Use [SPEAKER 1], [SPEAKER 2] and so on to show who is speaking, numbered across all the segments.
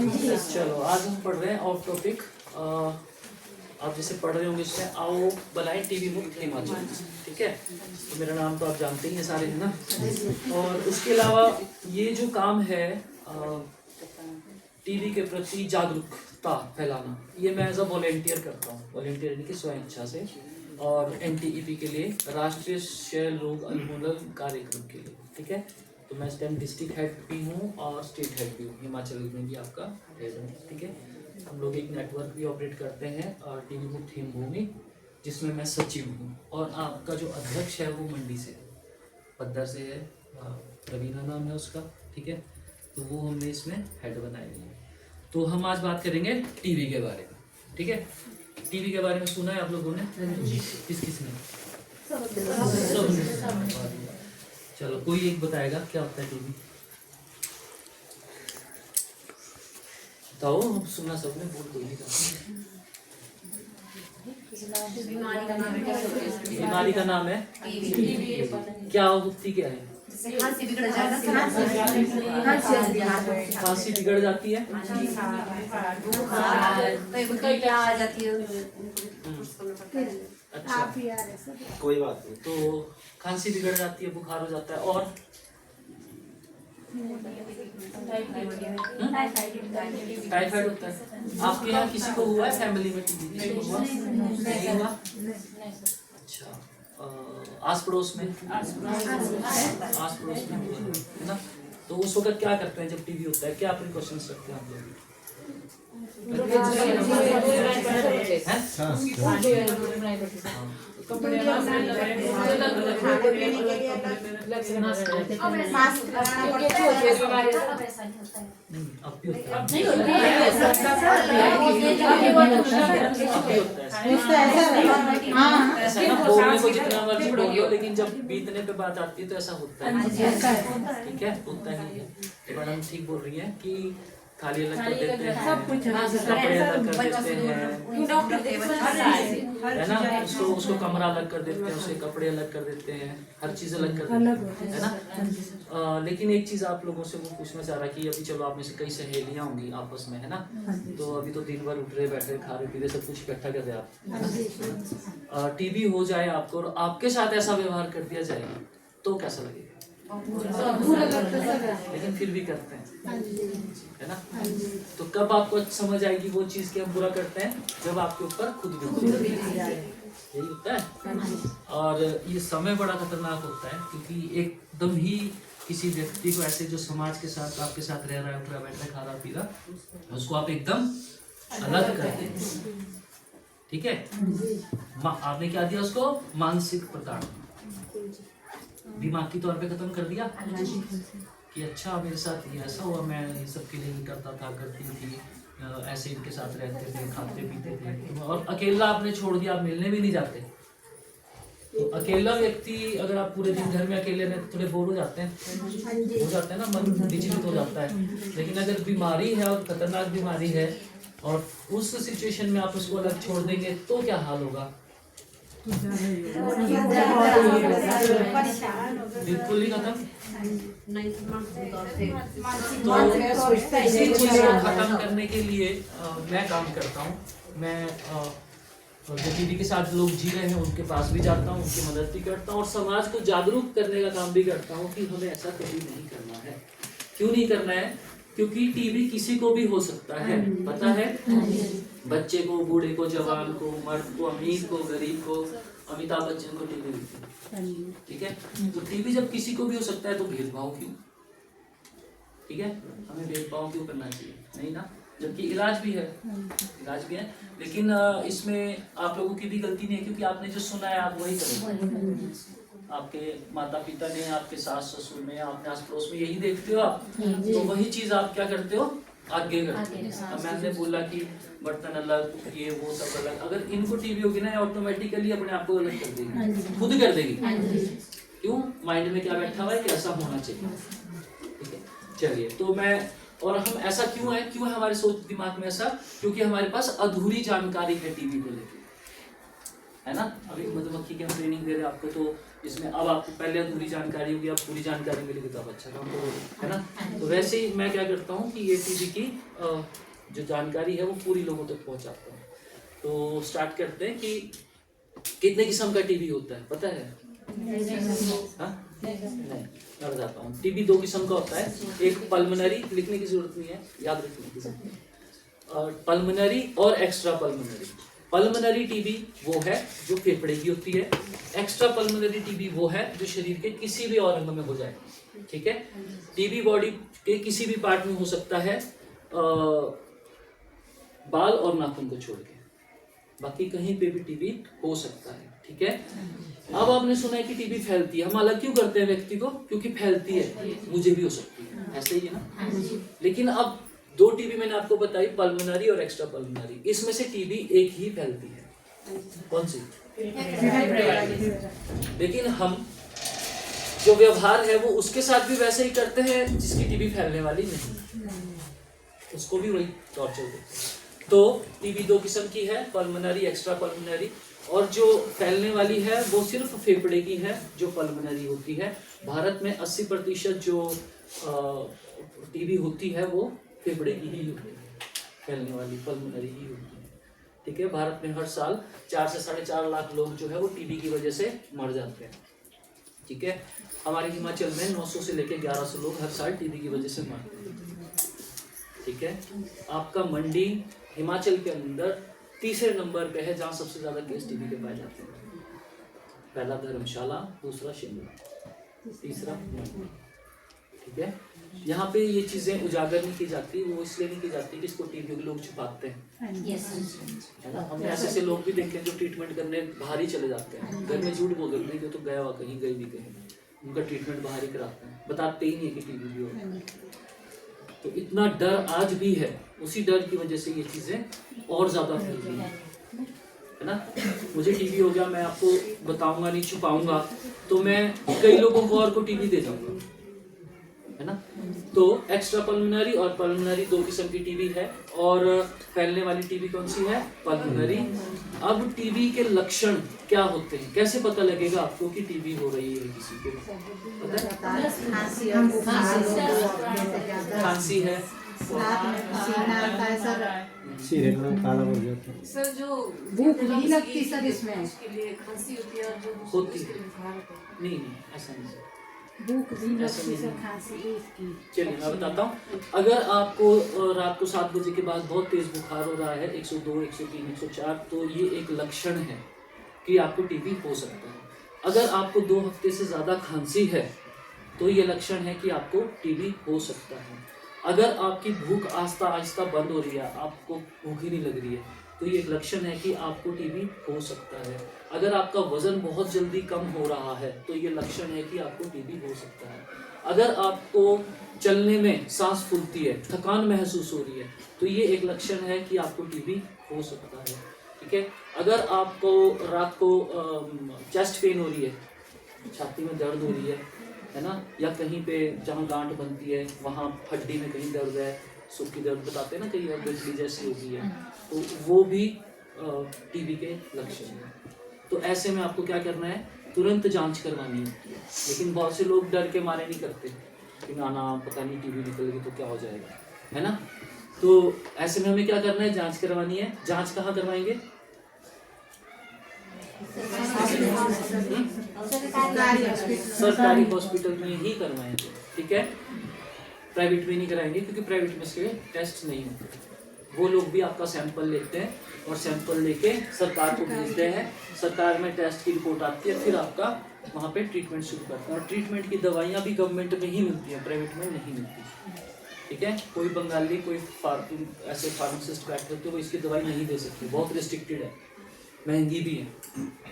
[SPEAKER 1] चलो आज हम पढ़ रहे हैं ऑफ टॉपिक। आप जैसे पढ़ रहे होंगे इसमें आओ बनाए टीवी मुक्त हिमाचल, ठीक है। तो मेरा नाम तो आप जानते ही हैं सारे, है ना। और उसके अलावा ये जो काम है टीवी के प्रति जागरूकता फैलाना, ये मैं एज अ वॉलेंटियर करता हूँ। वॉलेंटियर यानी कि स्वयं इच्छा से, और NTEP के लिए राष्ट्रीय क्षय रोग उन्मूलन कार्यक्रम के लिए, ठीक है। तो मैं इस टाइम डिस्ट्रिक्ट हेड भी हूँ और स्टेट हेड भी हूँ, हिमाचल में भी आपका हेड हूँ, ठीक है। हम लोग एक नेटवर्क भी ऑपरेट करते हैं और टीवी मुक्त हिमभूमि, जिसमें मैं सचिव हूँ। और आपका जो अध्यक्ष है वो मंडी से पद्दर से है, रवीना नाम है उसका, ठीक है। तो वो हमने इसमें हेड बनाए हुए हैं। तो हम आज बात करेंगे टीवी के बारे में, ठीक है। टीवी के बारे में सुना है आप लोगों ने? किस किसने? चलो कोई एक बताएगा क्या होता है टीवी? बताओ, हम सुना सबने, बोल दो। बीमारी का नाम है क्या होती, क्या है? खांसी बिगड़ जाती है, अच्छा कोई बात नहीं। तो खांसी बिगड़ जाती है, बुखार हो जाता है, और टाइफाइड होता है। आपके यहाँ किसी को हुआ है फैमिली में टीबी? किसी को हुआ? नहीं हुआ? अच्छा, आस पड़ोस में है ना। तो उस वक्त क्या करते हैं जब टीबी होता है? क्या प्रिकॉशंस रखते हैं आप लोग? बोलने को जितना मर्जी बोलो, लेकिन जब बीतने पे बात आती है तो ऐसा होता है, ठीक है, होता ही है। तो मैडम ठीक बोल रही है कि थाली अलग कर देते हैं, सब कुछ कपड़े अलग कर देते हैं, है ना। उसको कमरा अलग कर देते हैं, उसके कपड़े अलग कर देते हैं, हर चीज अलग कर देते हैं, है ना। लेकिन एक चीज आप लोगों से वो पूछना चाह रहा कि अभी चलो आप में से कई सहेलियां होंगी आपस में, है ना। तो अभी तो दिन भर उठ रहे बैठ रहे खा रहे पी रहे सब कुछ इकट्ठा कर रहे आप, है ना। टीबी हो जाए आपको और आपके साथ ऐसा व्यवहार कर दिया जाए तो कैसा लगेगा? लेकिन फिर भी करते हैं, है ना। तो कब आपको समझ आएगी वो चीज कि हम बुरा करते हैं? जब आपके ऊपर खुद भी यही होता है। और ये समय बड़ा खतरनाक होता है, क्योंकि एकदम ही किसी व्यक्ति को ऐसे जो समाज के साथ आपके साथ रह रहा है, उठ रहा बैठ रहा खा रहा पी रहा, उसको आप एकदम अलग कर देते, ठीक है। आपने क्या दिया उसको? मानसिक प्रताड़ना, दिमागी तौर पे खत्म कर दिया कि अच्छा मेरे साथ ये ऐसा हुआ, मैं ये सब के लिए नहीं करता था, करती थी, ऐसे इनके साथ रहते थे, खाते पीते थे। और अकेला आपने छोड़ दिया, आप मिलने भी नहीं जाते। तो अकेला व्यक्ति अगर आप पूरे दिन घर में अकेले रहते तो थोड़े बोर हो जाते हैं ना, मन विचलित हो जाता है। लेकिन अगर बीमारी है और खतरनाक बीमारी है और उस सिचुएशन में आप उसको अलग छोड़ देंगे तो क्या हाल होगा? बिल्कुल ही खत्म। तो इसी चीज को खत्म करने के लिए मैं काम करता हूँ। मैं जो टीवी के साथ लोग जी रहे हैं उनके पास भी जाता हूँ, उनकी मदद भी करता हूँ और समाज को जागरूक करने का काम भी करता हूँ कि हमें ऐसा कभी नहीं करना है। क्यों नहीं करना है? क्योंकि टीबी किसी को भी हो सकता है, पता है। बच्चे को, बूढ़े को, जवान को, मर्द को, अमीर को, गरीब को, अमिताभ बच्चन को टीबी होती है, ठीक है। तो टीबी जब किसी को भी हो सकता है तो भेदभाव क्यों? ठीक है, हमें भेदभाव क्यों करना चाहिए? नहीं ना, जबकि इलाज भी है, लेकिन इसमें आप लोगों की भी गलती नहीं है, क्योंकि आपने जो सुना है आप वही करोगे। आपके माता पिता ने, आपके सास ससुर ने, आपने आस पड़ोस में यही देखते हो आप, तो वही चीज आप क्या करते हो? आगे करते हो। अब मैंने बोला कि बर्तन अलग, ये वो सब अलग, अगर इनको टीबी होगी ना ऑटोमेटिकली अपने आप को अलग कर देगी, खुद कर देगी। क्यों? माइंड में क्या बैठा हुआ है कि ऐसा होना चाहिए, ठीक है। चलिए, तो मैं, और हम ऐसा क्यों है हमारे सोच दिमाग में ऐसा? क्योंकि हमारे पास अधूरी जानकारी है टीबी को लेकर, है ना। अभी मधुमक्खी की हम ट्रेनिंग दे रहे हैं आपको, तो इसमें अब आपको पहले अधूरी जानकारी होगी, अब पूरी जानकारी मिलेगी तो आप अच्छा काम करोगे, है ना। तो वैसे ही मैं क्या करता हूँ कि ये टीबी की जो जानकारी है वो पूरी लोगों तक पहुँचाता हूँ। तो स्टार्ट करते हैं कि कितने किस्म का टीबी होता है पता है? हाँ नहीं, मैं बताता हूँ। टीबी 2 किस्म का होता है, एक पल्मोनरी, लिखने की जरूरत नहीं है, याद रखने की जरूरत है, पल्मोनरी और एक्स्ट्रा पल्मोनरी। पल्मोनरी टीबी वो है जो फेफड़े की होती है, एक्स्ट्रा पल्मोनरी टीबी वो है जो शरीर के किसी भी और अंग में हो जाए, ठीक है। टीबी बॉडी के किसी भी पार्ट में हो सकता है, बाल और नाखून को छोड़ के, बाकी कहीं पे भी टीबी हो सकता है, ठीक है। अब आपने सुना है कि टीबी फैलती है, हम अलग क्यों करते हैं व्यक्ति को? क्योंकि फैलती है, मुझे भी हो सकती है, ऐसे ही है ना। लेकिन अब 2 टीबी मैंने आपको बताई, पल्मोनरी और एक्स्ट्रा पल्मोनरी, इसमें से टीबी एक ही फैलती है, कौन सी? लेकिन हम जो व्यवहार है वो उसके साथ भी वैसे ही करते हैं जिसकी टीबी फैलने वाली नहीं, उसको भी वही टॉर्चर देते हैं। तो टीबी 2 किस्म की है, पल्मोनरी, एक्स्ट्रा पल्मोनरी, और जो फैलने वाली है वो सिर्फ फेफड़े की है जो पल्मोनरी होती है। भारत में 80% जो टीबी होती है वो फेफड़े की ही होती है, फैलने वाली पल्मोनरी ही होती है, ठीक है। भारत में हर साल 4 से 4.5 लाख लोग जो है वो टीबी की वजह से मर जाते हैं, ठीक है। हमारे हिमाचल में 900 से लेकर 1100 लोग हर साल टीबी की वजह से मरते हैं, ठीक है। आपका मंडी हिमाचल के अंदर तीसरे नंबर पे है जहाँ सबसे ज्यादा केस टीबी के पाए जाते हैं। पहला धर्मशाला, दूसरा शिमला, तीसरा मंडी, ठीक है। यहाँ पे ये चीजें उजागर नहीं की जाती, वो इसलिए नहीं की जाती कि इसको टीबी के लोग छुपाते हैं, है ना। हमने ऐसे ऐसे लोग भी देखे जो ट्रीटमेंट करने बाहर ही चले जाते हैं, घर में झूठ बोल देते हैं कि तो गया हुआ कहीं, गई भी कहीं, उनका ट्रीटमेंट बाहर ही कराते हैं, बताते ही नहीं कि टीबी भी हो। तो इतना डर आज भी है, उसी डर की वजह से ये चीजें और ज्यादा फैल रही है ना। मुझे टीबी हो गया, मैं आपको बताऊंगा नहीं, छुपाऊंगा, तो मैं कई लोगों को और को टीबी दे जाऊंगा, है ना। तो एक्स्ट्रा पल्मोनरी और पल्मोनरी 2 किस्म की टीबी है, और फैलने वाली टीबी कौन सी है? पल्मोनरी। अब टीबी के लक्षण क्या होते हैं, कैसे पता लगेगा आपको कि टीबी हो रही है किसी को? पता है? खांसी है,
[SPEAKER 2] सर, जो भूख नहीं लगती सर, इसमें उसके लिए खांसी होती है और जो
[SPEAKER 1] होती है, नहीं ऐसा नहीं,
[SPEAKER 2] भूख भी लगती सर, खांसी इसकी।
[SPEAKER 1] चलिए मैं बताता हूँ। अगर आपको रात को 7 बजे के बाद बहुत तेज बुखार हो रहा है, 102, 103, 104, तो ये एक लक्षण है कि आपको टीबी हो सकता है। अगर आपको 2 हफ्ते से ज़्यादा खांसी है तो ये लक्षण है कि आपको टीबी हो सकता है। अगर आपकी भूख आहिस्ता आहिस्ता बंद हो रही है, आपको भूख ही नहीं लग रही है, तो ये एक लक्षण है कि आपको टीबी हो सकता है। अगर आपका वजन बहुत जल्दी कम हो रहा है तो ये लक्षण है कि आपको टीबी हो सकता है। अगर आपको चलने में सांस फूलती है, थकान महसूस हो रही है, तो ये एक लक्षण है कि आपको टीबी हो सकता है, ठीक है। अगर आपको रात को चेस्ट पेन हो रही है, छाती में दर्द हो रही है ना, या कहीं पे जहाँ गांठ बनती है वहाँ हड्डी में कहीं दर्द है, सूखी दर्द बताते हैं ना, कहीं और गठरी जैसी होती है, तो वो भी टीबी के लक्षण हैं। तो ऐसे में आपको क्या करना है? तुरंत जांच करवानी है। लेकिन बहुत से लोग डर के मारे नहीं करते कि ना पता नहीं टीबी निकल गई तो क्या हो जाएगा, है ना। तो ऐसे में हमें क्या करना है? जांच करवानी है। जांच कहाँ करवाएंगे? सरकारी हॉस्पिटल में ही करवाएंगे, ठीक है। प्राइवेट में नहीं कराएंगे क्योंकि प्राइवेट में इसके टेस्ट नहीं होते। वो लोग भी आपका सैंपल लेते हैं और सैंपल लेके सरकार को भेजते हैं, सरकार में टेस्ट की रिपोर्ट आती है, फिर आपका वहाँ पे ट्रीटमेंट शुरू करते हैं। और ट्रीटमेंट की दवाइयाँ भी गवर्नमेंट में ही मिलती हैं, प्राइवेट में नहीं मिलती, ठीक है। कोई बंगाली, कोई ऐसे फार्मासिस्ट बैठे होते वो इसकी दवाई नहीं दे सकते, बहुत रिस्ट्रिक्टेड है, महंगी भी है।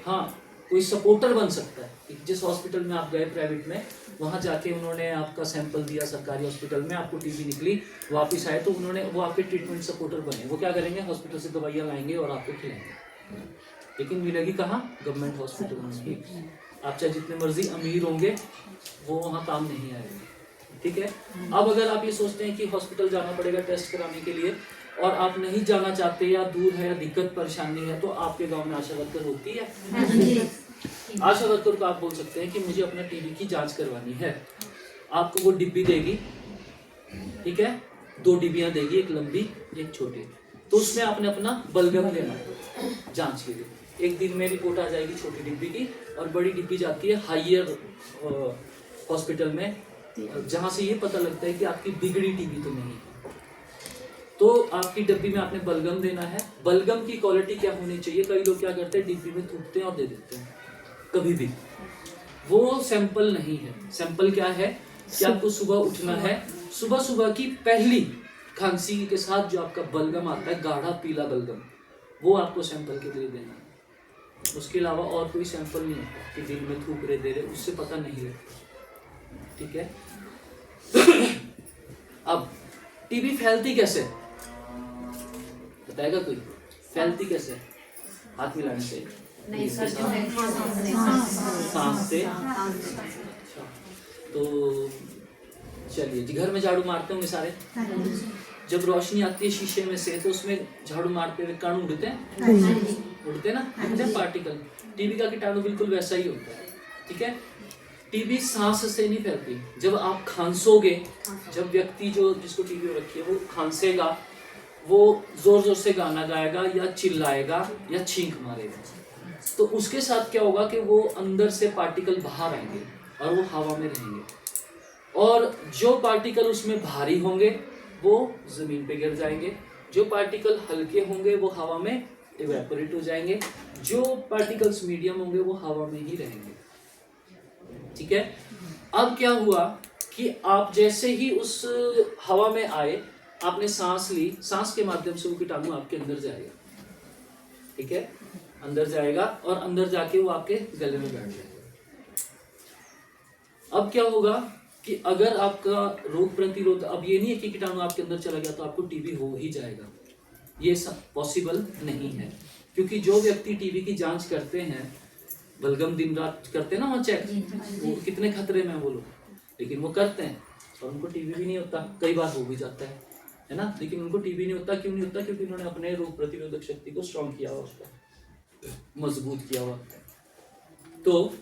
[SPEAKER 1] हाँ, कोई सपोर्टर बन सकता है। जिस हॉस्पिटल में आप गए प्राइवेट में, वहाँ जाके उन्होंने आपका सैंपल दिया, सरकारी हॉस्पिटल में आपको टीबी निकली, वापस आए, तो वो आपके ट्रीटमेंट सपोर्टर बने। वो क्या करेंगे? हॉस्पिटल से दवाइयाँ लाएंगे और आपको खिलाएंगे, लेकिन मिलेगी कहाँ? गवर्नमेंट हॉस्पिटल में। आप चाहे जितने मर्जी अमीर होंगे, वो वहाँ काम नहीं आएंगे, ठीक है। अब अगर आप ये सोचते हैं कि हॉस्पिटल जाना पड़ेगा टेस्ट कराने के लिए और आप नहीं जाना चाहते या दूर है या दिक्कत परेशानी है, तो आपके गांव में आशा वर्कर होती है। आशा वर्कर को आप बोल सकते हैं कि मुझे अपना टीबी की जांच करवानी है। आपको वो डिब्बी देगी, ठीक है, 2 डिब्बियां देगी, एक लंबी एक छोटी। तो उसमें आपने अपना बलगम लेना है जांच के लिए। एक दिन में रिपोर्ट आ जाएगी छोटी डिब्बी की, और बड़ी डिब्बी जाती है हायर हॉस्पिटल में, जहां से ये पता लगता है कि आपकी बिगड़ी टीबी तो नहीं है। तो आपकी डिब्बी में आपने बलगम देना है। बलगम की क्वालिटी क्या होनी चाहिए? कई लोग क्या करते हैं, डिब्बी में थूकते हैं और दे देते हैं। कभी भी वो सैंपल नहीं है। सैंपल क्या है कि आपको सुबह उठना है, सुबह सुबह की पहली खांसी के साथ जो आपका बलगम आता है, गाढ़ा पीला बलगम, वो आपको सैंपल के लिए देना है। उसके अलावा और कोई सैंपल नहीं है कि दिन में थूक रहे दे रहे, उससे पता नहीं लगता, ठीक है। अब टीबी फैलती कैसे, बताएगा कोई? फैलती कैसे? हाथ मिलाने से, सांस से। अच्छा, तो चलिए जी, घर में झाड़ू मारते होंगे सारे। जब रोशनी आती है शीशे में से, तो उसमें झाड़ू मारते हुए कण उड़ते हैं, उड़ते ना, उड़ते हैं पार्टिकल। टीबी का कीटाणु बिल्कुल वैसा ही होता है, ठीक है। टीबी सांस से नहीं फैलती। जब आप खांसोगे, जब व्यक्ति जो जिसको टीबी हो रखी है वो खांसेगा, वो जोर जोर से गाना गाएगा या चिल्लाएगा या छींक मारेगा, तो उसके साथ क्या होगा कि वो अंदर से पार्टिकल बाहर आएंगे और वो हवा में रहेंगे, और जो पार्टिकल उसमें भारी होंगे वो जमीन पे गिर जाएंगे, जो पार्टिकल हल्के होंगे वो हवा में इवेपोरेट हो जाएंगे, जो पार्टिकल्स मीडियम होंगे वो हवा में ही रहेंगे, ठीक है। अब क्या हुआ कि आप जैसे ही उस हवा में आए, आपने सांस ली, सांस के माध्यम से वो कीटाणु आपके अंदर जाएगा, ठीक है, अंदर जाएगा और अंदर जाके वो आपके गले में बैठ जाएगा। अब क्या होगा कि अगर आपका रोग प्रतिरोध, अब ये नहीं है कि कीटाणु आपके अंदर चला गया तो आपको टीबी हो ही जाएगा, ये सब पॉसिबल नहीं है। क्योंकि जो व्यक्ति टीबी की जांच करते हैं, बलगम दिन रात करते हैं ना वहाँ चेक, वो कितने खतरे में वो लोग, लेकिन वो करते हैं और उनको टीबी भी नहीं होता, कई बार हो भी जाता है ना, लेकिन उनको टीबी नहीं होता। क्यों नहीं होता? क्योंकि उन्होंने अपने रोग प्रतिरोधक शक्ति को स्ट्रॉन्ग किया हुआ, उसका मजबूत किया हुआ। तो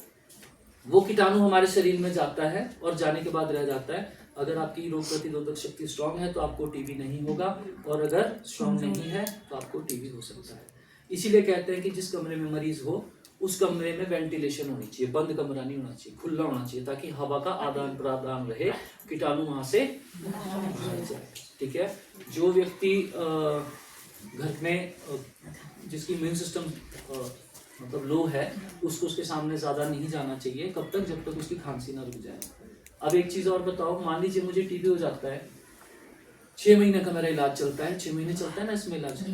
[SPEAKER 1] वो कीटाणु हमारे शरीर में जाता है और जाने के बाद रह जाता है। अगर आपकी रोग प्रतिरोधक शक्ति स्ट्रांग है तो आपको टीबी नहीं होगा, और अगर स्ट्रांग नहीं है तो आपको टीबी हो सकता है। इसीलिए कहते हैं कि जिस कमरे में मरीज हो उस कमरे में वेंटिलेशन होनी चाहिए, बंद कमरा नहीं होना चाहिए, खुला होना चाहिए, ताकि हवा का आदान प्रदान रहे, कीटाणु वहां से जाए, ठीक है। जो व्यक्ति घर में जिसकी इम्यून सिस्टम मतलब लो है, उसको उसके सामने ज़्यादा नहीं जाना चाहिए। कब तक? जब तक उसकी खांसी ना रुक जाए। अब एक चीज़ और बताओ, मान लीजिए मुझे टीबी हो जाता है, 6 महीने का मेरा इलाज चलता है, 6 महीने चलता है ना इसमें इलाज,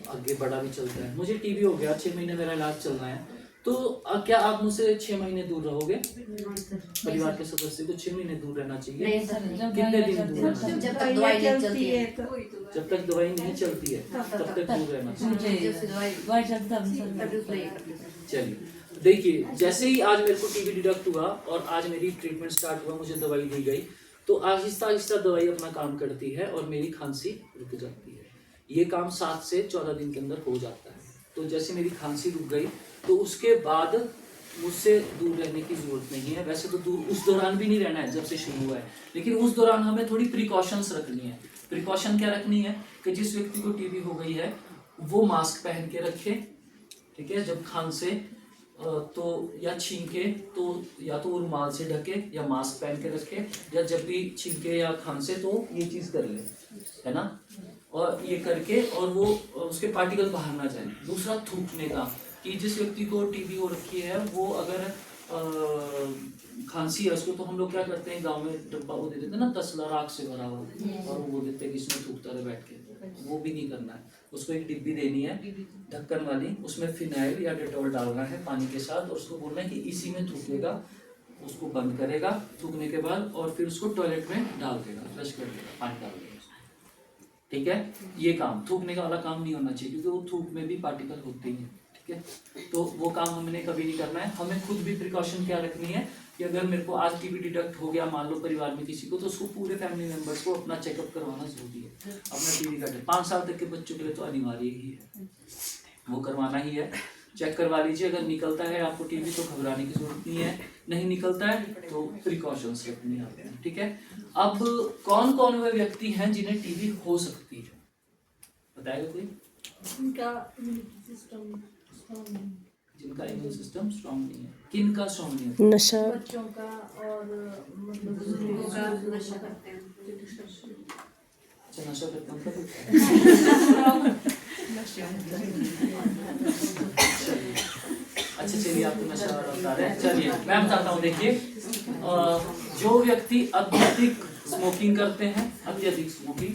[SPEAKER 1] आगे बड़ा भी चलता है। मुझे टीबी हो गया, 6 महीने मेरा इलाज चलना है, तो क्या आप मुझसे 6 महीने दूर रहोगे? परिवार के सदस्य को 6 महीने दूर रहना चाहिए। कितने दिन दूर रहना चाहिए?
[SPEAKER 2] जब तक दवाई नहीं चलती है,
[SPEAKER 1] जब तक दवाई नहीं चलती है तब तक दूर रहना चाहिए। चलिए देखिए, जैसे ही आज मेरे को टीबी डिटेक्ट हुआ और आज मेरी ट्रीटमेंट स्टार्ट हुआ, मुझे दवाई दी गई, तो आहिस्ता आहिस्ता दवाई अपना काम करती है और मेरी खांसी रुक जाती है। ये काम 7 से 14 दिन के अंदर हो जाता है। तो जैसे मेरी खांसी रुक गई तो उसके बाद मुझसे दूर रहने की जरूरत नहीं है। वैसे तो दूर उस दौरान भी नहीं रहना है जब से शुरू हुआ है, लेकिन उस दौरान हमें थोड़ी प्रिकॉशंस रखनी है। प्रिकॉशन क्या रखनी है कि जिस व्यक्ति को टीबी हो गई है वो मास्क पहन के रखे, ठीक है। जब खांसे तो या छींके तो या तो रुमाल से ढके या मास्क पहन के रखे, या जब भी छींके या खांसे तो ये चीज कर ले, है ना, और ये करके, और वो उसके पार्टिकल बाहर ना जाए। दूसरा, थूकने का, कि जिस व्यक्ति को टीबी हो रखी है वो अगर खांसी है उसको, तो हम लोग क्या करते हैं, गांव में डब्बा वो दे देते हैं ना, तसला राख से भरा हुआ, और वो देते हैं कि इसमें थूकता रहे बैठ के। वो भी नहीं करना है, उसको एक डिब्बी देनी है ढक्कन वाली, उसमें फिनाइल या डेटॉल डालना है पानी के साथ, और उसको बोलना है कि इसी में थूकेगा, उसको बंद करेगा थूकने के बाद, और फिर उसको टॉयलेट में डाल देगा, फ्लश कर देगा, पानी डाल देगा, ठीक है। ये काम, थूकने का वाला काम नहीं होना चाहिए, क्योंकि वो थूक में भी पार्टिकल होते ही हैं, ठीक है। तो वो काम हमने कभी नहीं करना है। हमें खुद भी प्रिकॉशन क्या रखनी है कि अगर मेरे को आज टीबी डिटेक्ट हो गया मान लो परिवार में किसी को, तो उसको पूरे फैमिली मेंबर्स को अपना चेकअप करवाना जरूरी है। अपना टीबी का 5 साल तक के बच्चों के लिए तो अनिवार्य ही है, वो करवाना ही है। चेक करवा लीजिए, अगर निकलता है आपको टीबी तो घबराने की जरूरत नहीं है, नहीं निकलता है तो प्रिकॉशंस रखनी है, ठीक है। अब कौन कौन वे व्यक्ति हैं जिन्हें टीबी हो सकती है, बताएगा कोई?
[SPEAKER 2] जिनका इम्यूनिटी सिस्टम स्ट्रांग नहीं,
[SPEAKER 1] जिनका इम्यून सिस्टम स्ट्रांग नहीं है। किन का स्ट्रांग नहीं है?
[SPEAKER 3] नशा,
[SPEAKER 2] बच्चों का और मतलब बुजुर्गों का नशा करते हैं।
[SPEAKER 1] अच्छा, नशा करते हैं। अच्छा चलिए, आपको नशा बता रहे हैं। चलिए मैं बताता हूँ, देखिए जो व्यक्ति अत्यधिक स्मोकिंग करते हैं, अत्यधिक स्मोकिंग,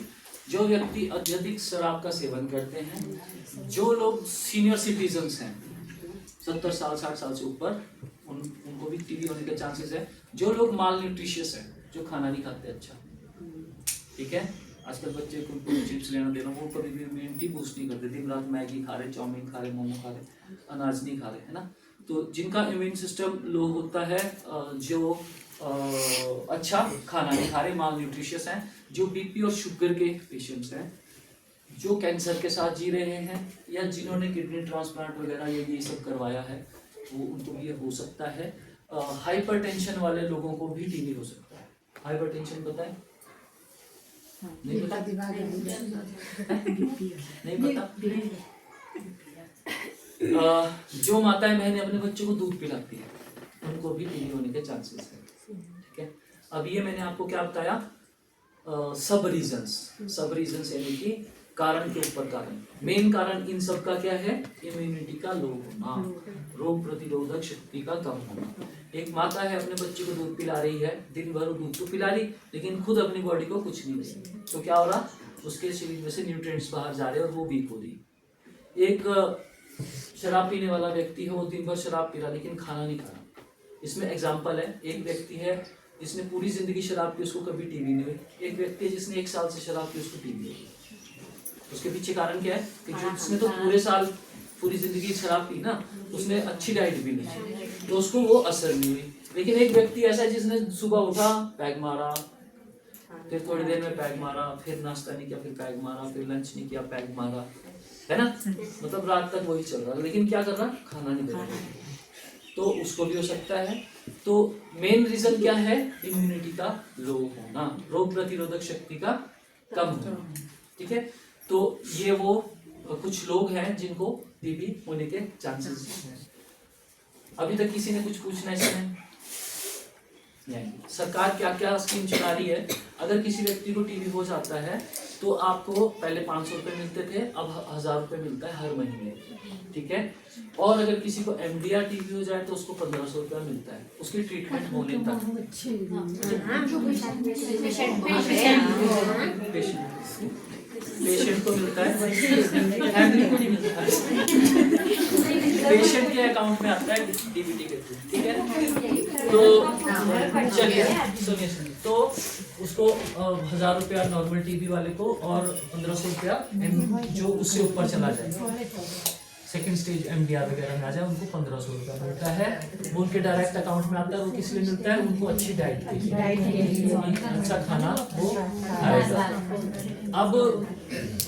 [SPEAKER 1] जो व्यक्ति अत्यधिक शराब का सेवन करते हैं, जो लोग सीनियर सिटीजन्स हैं 70 साल 60 साल से ऊपर, उनको भी टीबी होने के चांसेस है। जो लोग माल न्यूट्रिशियस हैं, जो खाना नहीं खाते अच्छा, ठीक है। आजकल बच्चे को चिप्स लेना देना, वो कभी भी इम्यूनिटी बूस्ट नहीं करते, दिन रात मैगी खा रहे, चाउमीन खा रहे, मोमो खा रहे, अनाज नहीं खा रहे, है ना। तो जिनका इम्यून सिस्टम लो होता है, जो अच्छा खाना नहीं खा रहे, माल न्यूट्रिशियस हैं, जो बीपी और शुगर के पेशेंट्स हैं, जो कैंसर के साथ जी रहे हैं, या जिन्होंने किडनी ट्रांसप्लांट वगैरह ये सब करवाया है, वो उनको भी हो सकता है। हाइपरटेंशन वाले लोगों को भी टीबी हो सकता है। हाइपरटेंशन पता है? नहीं पता? नहीं पता? जो माताएं बहनें अपने बच्चों को दूध पिलाती है, उनको भी टीबी होने के चांसेस है, ठीक है। अब ये मैंने आपको क्या बताया, सब रीजंस यानी कि कारण के ऊपर कारण। मेन कारण इन सब का क्या है? इम्यूनिटी का लो होना, रोग प्रतिरोधक शक्ति का कम होना। एक माता है अपने बच्चे को दूध पिला रही है, दिन भर दूध तो पिला रही, लेकिन खुद अपनी बॉडी को कुछ नहीं दे रही, तो क्या हो रहा? उसके शरीर में से न्यूट्रिएंट्स बाहर जा रहे हैं और वो वीक हो रही। एक शराब पीने वाला व्यक्ति है, वो दिन भर शराब पी रहा लेकिन खाना नहीं खा रहा। इसमें एग्जाम्पल है, एक व्यक्ति है जिसने पूरी जिंदगी शराब पी, उसको कभी टीबी नहीं हुई। एक व्यक्ति है जिसने 1 साल से शराब पी, उसको टीबी हुई। उसके पीछे कारण क्या है कि जिसने तो पूरे साल पूरी जिंदगी शराब पी ना, उसने अच्छी डाइट भी नहीं, तो उसको वो असर नहीं हुई। लेकिन एक व्यक्ति ऐसा है जिसने सुबह उठा, पैग मारा, फिर थोड़ी देर में पैग मारा, फिर नाश्ता नहीं किया, फिर पैग मारा, फिर लंच नहीं किया, पैग मारा, है ना, मतलब रात तक वही चल रहा, लेकिन क्या कर रहा? खाना नहीं खा रहा, तो उसको भी हो सकता है। तो मेन रीजन क्या है? इम्यूनिटी का लो होना, रोग प्रतिरोधक शक्ति का कम होना, ठीक है। तो ये वो कुछ लोग हैं जिनको टीबी होने के चांसेस हैं। अभी तक किसी ने कुछ पूछना है इसमें? सरकार क्या क्या स्कीम चला रही है? अगर किसी व्यक्ति को टीबी हो जाता है तो आपको पहले 500 रुपये मिलते थे, अब 1000 रुपये मिलता है हर महीने, ठीक है। और अगर किसी को MDR टीबी हो जाए तो उसको 1500 रुपया मिलता है उसकी ट्रीटमेंट होने तक। पेशेंट को मिलता है, फैमिली को नहीं मिलता है, पेशेंट के अकाउंट में आता है DBT के थ्रू, ठीक है। तो चलिए सुनिए, तो उसको 1000 रुपया नॉर्मल टीबी वाले को और 1500 रुपया जो उससे ऊपर चला जाए, सेकंड स्टेज MDR वगैरह में आ जाए, उनको 1500 रुपया मिलता है। वो उनके डायरेक्ट अकाउंट में आता है। वो किस लिए मिलता है? उनको अच्छी डाइट के लिए, अच्छा खाना वो खाएगा। अब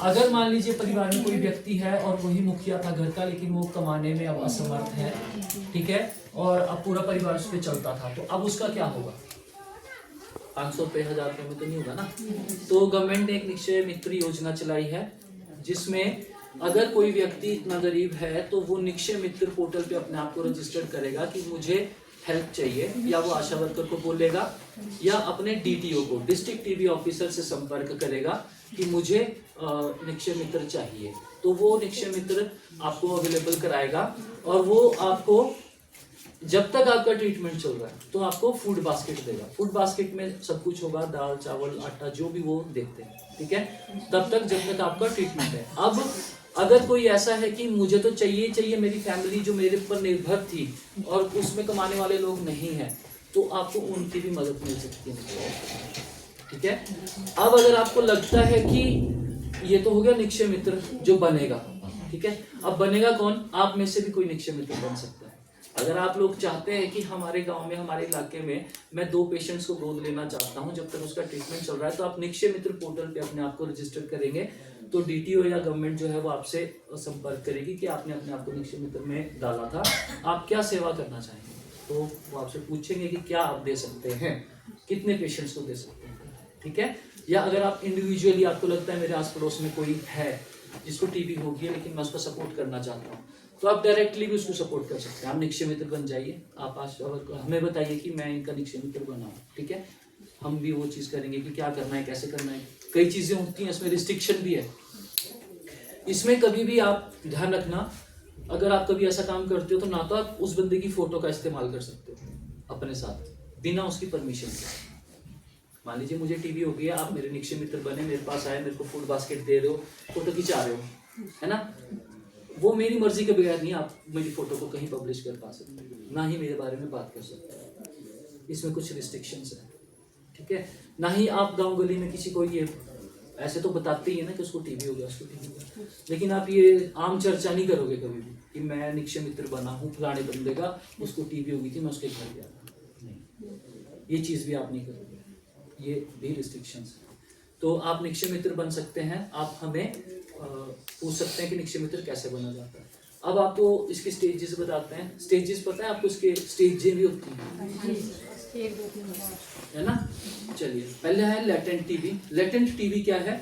[SPEAKER 1] अगर मान लीजिए परिवार में कोई व्यक्ति है और वही मुखिया था घर का, लेकिन वो कमाने में अब असमर्थ है, ठीक है, और अब पूरा परिवार उस पर चलता था, तो अब उसका क्या होगा? 500 रुपये 1000 रुपये में तो नहीं होगा ना। तो गवर्नमेंट ने एक निक्षय मित्र योजना चलाई है, जिसमें अगर कोई व्यक्ति इतना गरीब है तो वो निक्षय मित्र पोर्टल पे अपने आप को रजिस्टर करेगा कि मुझे हेल्प चाहिए, या वो आशा वर्कर को बोलेगा या अपने DTO को, डिस्ट्रिक्ट टीबी ऑफिसर से संपर्क करेगा कि मुझे निक्षय मित्र चाहिए, तो वो निक्षय मित्र आपको अवेलेबल कराएगा। और वो आपको जब तक आपका ट्रीटमेंट चल रहा है तो आपको फूड बास्केट देगा। फूड बास्केट में सब कुछ होगा, दाल चावल आटा जो भी वो देखते हैं, ठीक है, तब तक जब तक आपका ट्रीटमेंट है। अब अगर कोई ऐसा है कि मुझे तो चाहिए, मेरी फैमिली जो मेरे पर निर्भर थी और उसमें कमाने वाले लोग नहीं हैं, तो आपको उनकी भी मदद मिल सकती है, ठीक है। अब अगर आपको लगता है कि ये तो हो गया निक्षय मित्र जो बनेगा, ठीक है, अब बनेगा कौन? आप में से भी कोई निक्षय मित्र बन सकता है। अगर आप लोग चाहते हैं कि हमारे गांव में, हमारे इलाके में मैं 2 पेशेंट्स को गोद लेना चाहता हूं जब तक उसका ट्रीटमेंट चल रहा है, तो आप निक्षय मित्र पोर्टल पे अपने आप को रजिस्टर करेंगे तो डीटीओ या गवर्नमेंट जो है वो आपसे संपर्क करेगी कि आपने अपने आप को निक्षय मित्र में डाला था, आप क्या सेवा करना चाहेंगे। तो वो आपसे पूछेंगे कि क्या आप दे सकते हैं, कितने पेशेंट्स को दे सकते हैं, ठीक है। या अगर आप इंडिविजुअली आपको लगता है मेरे आस पड़ोस में कोई है जिसको टीबी होगी है लेकिन मैं उसको सपोर्ट करना चाहता हूँ, तो आप डायरेक्टली भी उसको सपोर्ट कर सकते हैं। आप निक्षय मित्र बन जाइए, आप हमें बताइए कि मैं इनका निक्षय मित्र बना हूँ, ठीक है। हम भी वो चीज़ करेंगे कि क्या करना है, कैसे करना है। कई चीज़ें होती हैं, इसमें रिस्ट्रिक्शन भी है। इसमें कभी भी आप ध्यान रखना, अगर आप कभी ऐसा काम करते हो तो ना तो आप उस बंदे की फोटो का इस्तेमाल कर सकते हो अपने साथ बिना उसकी परमिशन के। मान लीजिए मुझे टीबी हो गया, आप मेरे निक्षय मित्र बने, मेरे पास आए, मेरे को फूड बास्केट दे रहे हो, फोटो खिंचा रहे हो, है ना, वो मेरी मर्जी के बगैर नहीं आप मेरी फोटो को कहीं पब्लिश कर पा सकते, ना ही मेरे बारे में बात कर सकते। इसमें कुछ रिस्ट्रिक्शंस है, ठीक है। ना ही आप गांव गली में किसी को ये ऐसे तो बताते ही है ना कि उसको टीबी हो गया, उसको टीबी हो गया, लेकिन आप ये आम चर्चा नहीं करोगे कभी भी कि मैं निक्षय मित्र बना हूँ फलाने बंदे का, उसको टीबी हो गई थी, मैं उसके घर गया था, नहीं, ये चीज़ भी आप नहीं करोगे, ये भी रिस्ट्रिक्शंस है। तो आप निक्षय मित्र बन सकते हैं। आप हमें पूछ सकते हैं कि निक्षय मित्र कैसे बना जाता है। अब आपको इसकी स्टेजेस बताते हैं। स्टेजेस पता है आपको, इसके स्टेजें भी होती हैं, है ना। चलिए, पहले है लेटेंट टीबी। लेटेंट टीबी क्या है?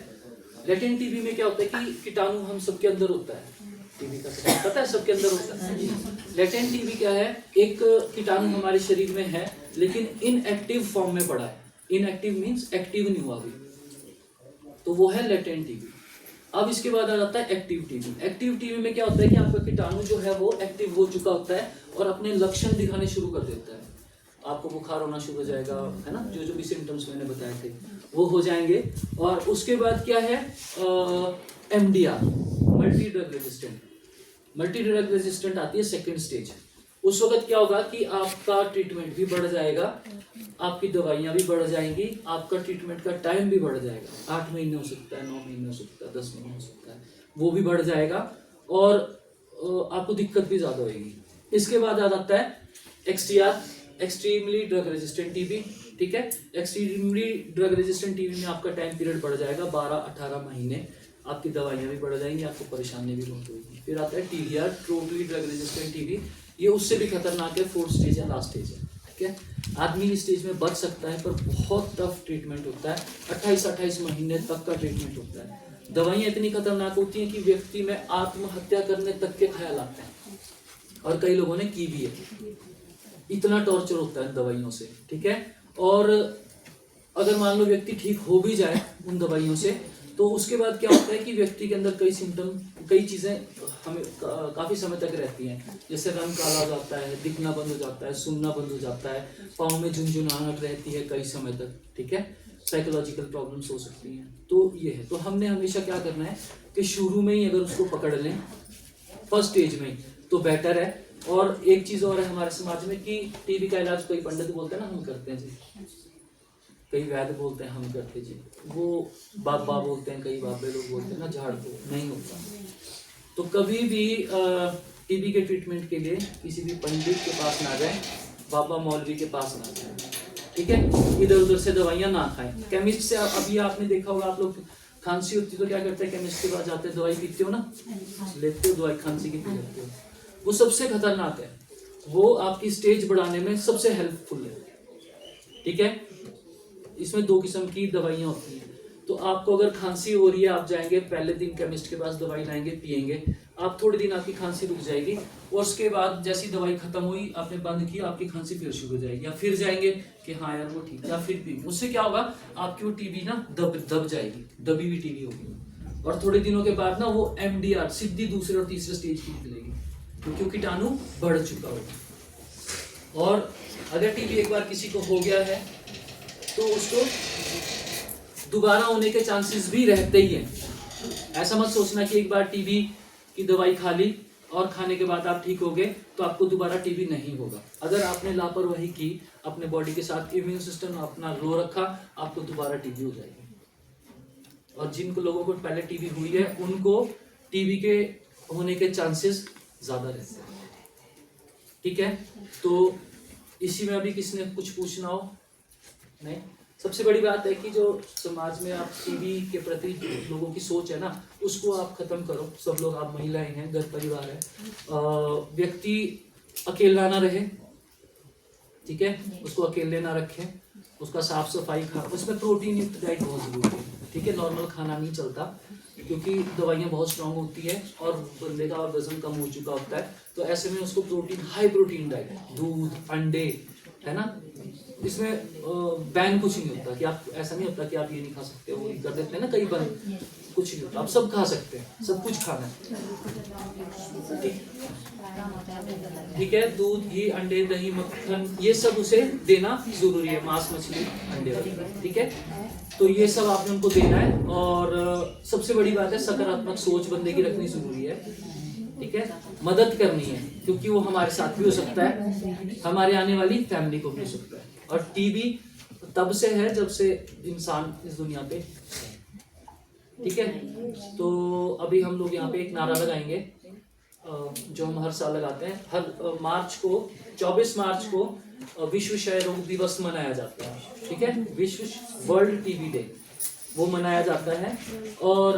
[SPEAKER 1] लेटेंट टीबी में क्या होता है कि कीटाणु हम सबके अंदर होता है, टीबी का पता है सबके अंदर होता है। लेटेंट टीबी क्या है? एक कीटाणु हमारे शरीर में है लेकिन इनएक्टिव फॉर्म में पड़ा है। इनएक्टिव मीन्स एक्टिव नहीं हुआ अभी, तो वो है लेटेंट टीबी। अब इसके बाद आ जाता है एक्टिव टीबी। एक्टिव टीबी में क्या होता है कि आपका कीटाणु जो है वो एक्टिव हो चुका होता है और अपने लक्षण दिखाने शुरू कर देता है। आपको बुखार होना शुरू हो जाएगा, है ना, जो जो भी सिम्टम्स मैंने बताए थे वो हो जाएंगे। और उसके बाद क्या है, MDR, multi drug resistant. Multi drug resistant आती है सेकेंड स्टेज। उस वक्त क्या होगा कि आपका ट्रीटमेंट भी बढ़ जाएगा, आपकी दवाइयाँ भी बढ़ जाएंगी, आपका ट्रीटमेंट का टाइम भी बढ़ जाएगा। 8 महीने हो सकता है, 9 महीने हो सकता है, 10 महीने हो सकता है, वो भी बढ़ जाएगा और आपको दिक्कत भी ज़्यादा होगी। इसके बाद आ जाता है XTR, extremely drug resistant TB, ठीक है। एक्सट्रीमली ड्रग रेजिस्टेंट टीबी में आपका टाइम पीरियड बढ़ जाएगा 12-18 महीने, आपकी दवाइयाँ भी बढ़ जाएंगी, आपको परेशानी भी बहुत होगी। फिर आता है TDR, totally drug resistant TB. ये उससे भी खतरनाक है, 4th स्टेज है, लास्ट स्टेज है, ठीक है। आदमी इस स्टेज में बच सकता है पर बहुत टफ ट्रीटमेंट होता है, 28-28 महीने तक का ट्रीटमेंट होता है। दवाइयाँ इतनी खतरनाक होती हैं कि व्यक्ति में आत्महत्या करने तक के ख्याल आते हैं और कई लोगों ने की भी है। इतना टॉर्चर होता है दवाइयों से, ठीक है। और अगर मान लो व्यक्ति ठीक हो भी जाए उन दवाइयों से, तो उसके बाद क्या होता है कि व्यक्ति के अंदर कई सिम्टम, कई चीज़ें हमें काफ़ी समय तक रहती हैं। जैसे रंग काला हो जाता है, दिखना बंद हो जाता है, सुनना बंद हो जाता है, पाँव में झुनझुनाहट रहती है कई समय तक, ठीक है। साइकोलॉजिकल प्रॉब्लम्स हो सकती हैं। तो ये है, तो हमने हमेशा क्या करना है कि शुरू में ही अगर उसको पकड़ लें फर्स्ट स्टेज में तो बेटर है। और एक चीज़ और है हमारे समाज में कि टीबी का इलाज कोई पंडित बोलते हैं ना हम करते हैं जी, कई वैद्य बोलते हैं हम करते जी, वो बाबा बोलते हैं, कई बाबे लोग बोलते हैं ना झाड़ फूक, नहीं होता। तो कभी भी टीबी के ट्रीटमेंट के लिए किसी भी पंडित के पास ना जाए, बाबा मौलवी के पास ना जाए, ठीक है। इधर उधर से दवाइयाँ ना खाएं। केमिस्ट से अभी आपने देखा होगा, आप लोग खांसी होती तो क्या करते हैं, केमिस्ट के पास जाते हैं, दवाई पीते हो ना, लेते हो दवाई खांसी की पी लेते हो, वो सबसे खतरनाक है, वो आपकी स्टेज बढ़ाने में सबसे हेल्पफुल है, ठीक है। इसमें 2 किस्म की दवाइयाँ होती हैं। तो आपको अगर खांसी हो रही है, आप जाएंगे पहले दिन केमिस्ट के पास दवाई लाएंगे, पिएंगे, आप थोड़े दिन आपकी खांसी रुक जाएगी और उसके बाद जैसी दवाई खत्म हुई, आपने बंद की, आपकी खांसी फिर शुरू हो जाएगी। या फिर जाएंगे कि हाँ यार वो ठीक है, या फिर पिएंगे, उससे क्या होगा आपकी वो टीबी ना दब जाएगी, दबी हुई टीबी होगी और थोड़े दिनों के बाद ना वो MDR सीधी दूसरे और तीसरे स्टेज की निकलेगी क्योंकि कीटाणु बढ़ चुका होगा। और अगर टीबी एक बार किसी को हो गया है तो उसको दोबारा होने के चांसेस भी रहते ही हैं। ऐसा मत सोचना कि एक बार टीबी की दवाई खा ली और खाने के बाद आप ठीक हो गए तो आपको दोबारा टीबी नहीं होगा। अगर आपने लापरवाही की, अपने बॉडी के साथ इम्यून सिस्टम अपना लो रखा, आपको दोबारा टीबी हो जाएगी। और जिन लोगों को पहले टीबी हुई है उनको टीबी के होने के चांसेस ज्यादा रहते हैं, ठीक है, तो इसी में अभी किसने कुछ पूछना हो? नहीं। सबसे बड़ी बात है कि जो समाज में आप टीवी के प्रति लोगों की सोच है ना, उसको आप खत्म करो। सब लोग, आप महिलाएं हैं, घर परिवार है, व्यक्ति अकेला ना रहे, ठीक है, उसको अकेले ना रखें, उसका साफ सफाई उसमें प्रोटीन युक्त डाइट बहुत जरूरी है, ठीक है। नॉर्मल खाना नहीं चलता क्योंकि दवाइयाँ बहुत स्ट्रांग होती है और बंदे का वजन कम हो चुका होता है, तो ऐसे में उसको प्रोटीन, हाई प्रोटीन डाइट, दूध, अंडे, है ना, इसमें बैन कुछ नहीं होता कि आप, ऐसा नहीं होता कि आप ये नहीं खा सकते, वो कर देते हैं ना कई बार, कुछ नहीं होता, आप सब खा सकते हैं, सब कुछ खाना है, ठीक है। दूध, घी, अंडे, दही, मक्खन, ये सब उसे देना जरूरी है, मांस, मछली, अंडे, ठीक है। तो ये सब आपने उनको देना है। और सबसे बड़ी बात है, सकारात्मक सोच बंदे की रखनी जरूरी है, ठीक है। मदद करनी है क्योंकि वो हमारे साथ भी हो सकता है, हमारे आने वाली फैमिली को भी हो सकता है। और टीबी तब से है जब से इंसान इस दुनिया पे, ठीक है। तो अभी हम लोग यहाँ पे एक नारा लगाएंगे जो हम हर साल लगाते हैं। हर मार्च को, 24 मार्च को विश्व क्षय रोग दिवस मनाया जाता है, ठीक है, विश्व वर्ल्ड टीबी डे, वो मनाया जाता है। और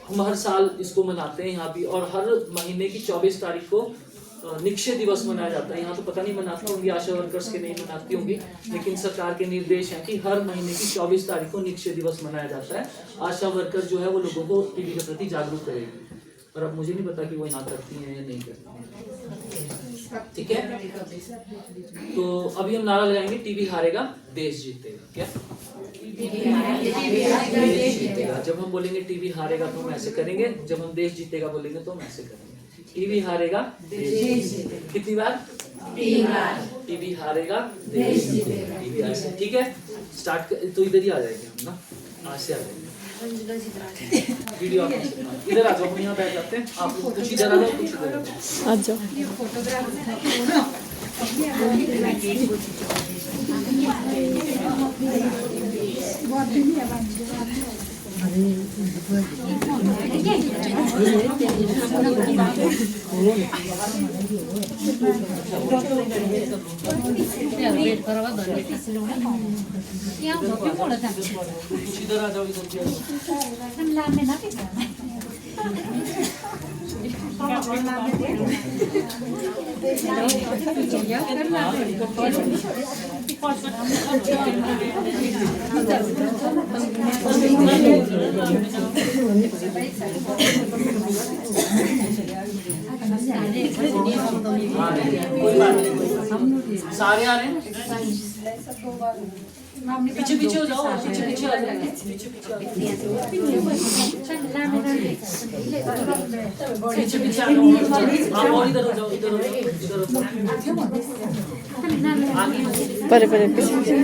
[SPEAKER 1] हम हर साल इसको मनाते हैं यहाँ भी। और हर महीने की 24 तारीख को निक्षय दिवस मनाया जाता है। यहाँ तो पता नहीं मनाती होंगी, आशा वर्कर्स के नहीं मनाती होंगी, लेकिन सरकार के निर्देश हैं कि हर महीने की 24 तारीख को निक्षय दिवस मनाया जाता है। आशा वर्कर जो है वो लोगों को टीबी के प्रति जागरूक करेगी, पर अब मुझे नहीं पता कि वो यहाँ करती हैं या नहीं करती हैं, ठीक है। तो अभी हम नारा लगाएंगे, टीबी हारेगा देश जीतेगा। क्या? देश जीतेगा। जब हम बोलेंगे टीबी हारेगा तो हम ऐसे करेंगे, जब हम देश जीतेगा बोलेंगे तो हम ऐसे करेंगे। टीबी हारेगा देश जीतेगा। कितनी बार? 3 बार। टीबी हारेगा देश जीतेगा। टीबी ऐसे, ठीक है। स्टार्ट तो इधर ही आ जाएंगे हम ना, आज से आ जाएंगे। वीडियो इधर आ जाओ, हम यहाँ बैठ जाते हैं, आप लोग कुछ इधर आ जाओ, कुछ इधर आ जाओ। इधर आ जाओ, सारे आ रहे हैं, पीछे पीछे हो जाओ, पीछे पीछे आ जाओ, पीछे पीछे आ जाओ, आप और इधर हो जाओ, इधर हो जाओ, इधर हो जाओ,
[SPEAKER 3] परे परे पीछे,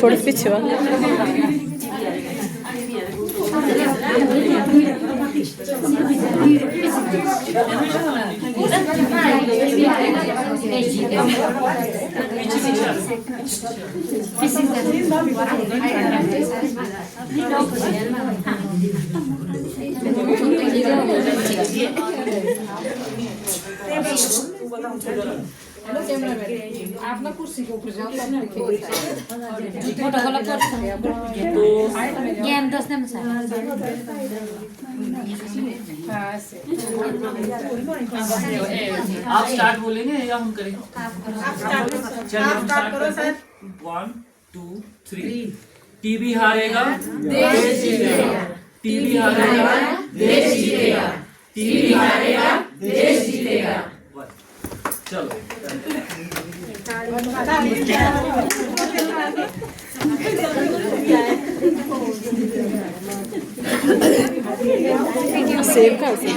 [SPEAKER 3] थोड़ी पीछे वा।
[SPEAKER 2] आप ना कुर्सी के ऊपर जाओ,
[SPEAKER 4] ज्ञान दसने में
[SPEAKER 1] आप स्टार्ट बोलेंगे या हम करें? चलिए हम स्टार्ट करते हैं। 1 2 3। टीबी हारेगा देश जीतेगा। टीबी हारेगा देश जीतेगा। टीबी हारेगा देश जीतेगा। चलो
[SPEAKER 3] सेव का सेव